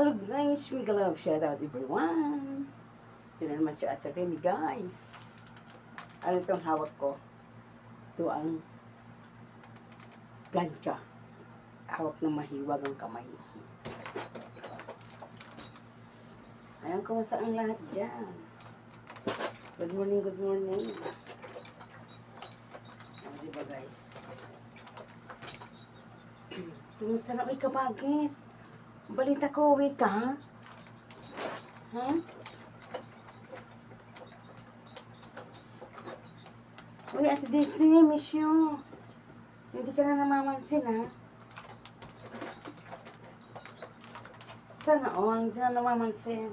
Hello guys, mega love shout out everyone. Ito na naman si Ate Remy guys. Ano itong hawak ko? Ito ang plancha. Hawak ng mahiwag ang kamay. Ayan, kumusta ang lahat dyan? Good morning, good morning. Diba guys? Kumusta na? Uy, kabagis. Balita ko, uwi ka, ha? Ha? Uy, Ate Daisy, miss you. Hindi ka na namamansin, ha? Sana, hindi na namamansin.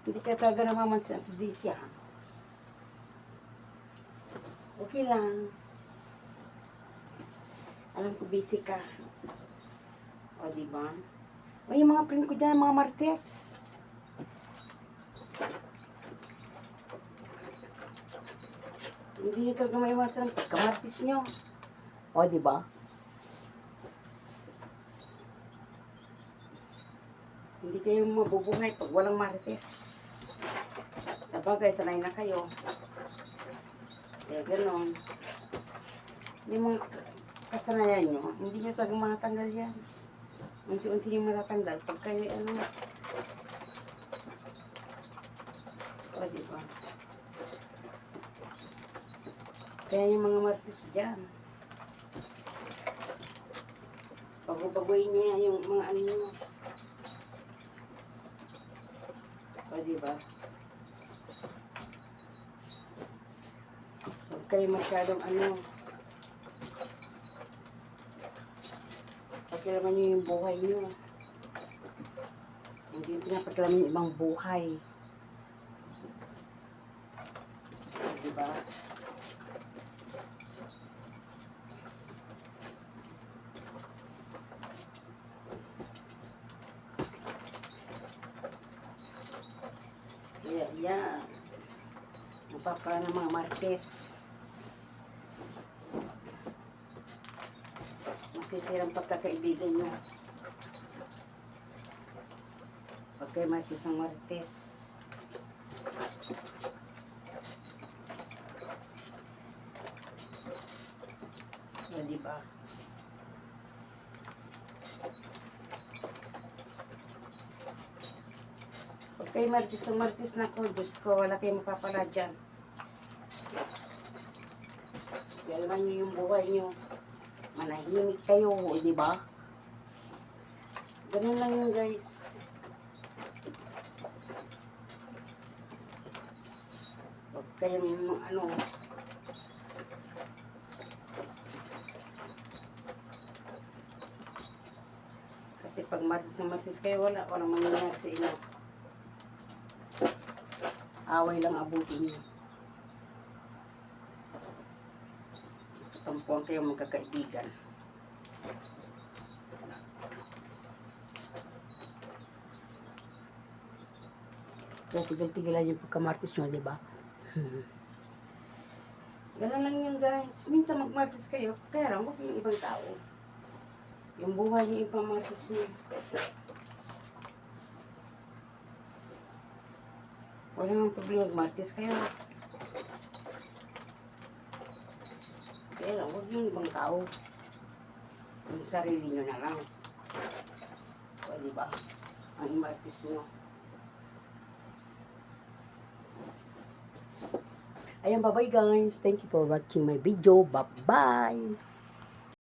Hindi ka talaga namamansin, Ate Daisy, ha? Okay lang. Alam ko, busy ka. O, diba? O, yung mga print ko dyan, mga Martes. Hindi nyo talaga maiwasan ang pagka-Martes nyo. O, diba? Hindi kayo mabubuhay pag walang Martes. Sa bagay, sanay na kayo. Kaya gano'n. Yung mga kasanayan nyo, hindi nyo talagang matatanggal yan. Unti-unti nyo matatanggal pag kayo, o, diba? Kaya yung mga Martes dyan, bago-bagoyin nyo na yung mga ano nyo. O, diba? Huwag kayo masyadong pakialaman nyo yung buhay nyo. Hindi yung pinapakialaman yung ibang buhay. Diba? Kaya yan. Napapala ng mga Martes. Masisirang pagkakaibigan nyo. Pag kayo Martes ng Martes. O, diba? Pag kayo Martes ng Martes na ko, gusto ko, wala kayong mapapala dyan. Alam nyo yung buhay nyo. Manahimik kayo, di ba? Ganun lang yun, guys. Huwag kayong kasi pag Martes na Martes kayo, walang mangyayari sa inyo. Away lang abutin nyo. Tampuan kayo magkakaibigan. Kaya tigil-tigilan yung pagka-Martes nyo, di ba? Ganun lang yun, guys. Minsan mag-Martes kayo, kaya lang huwag yung ibang tao. Yung buhay niyo ibang Martes nyo. Wala nang problema mag-Martes kayo. Kaya lang, huwag yung ibang tao. Yung sarili nyo na lang. O, diba? Ang Martes nyo. Ayan, bye-bye guys. Thank you for watching my video. Bye-bye!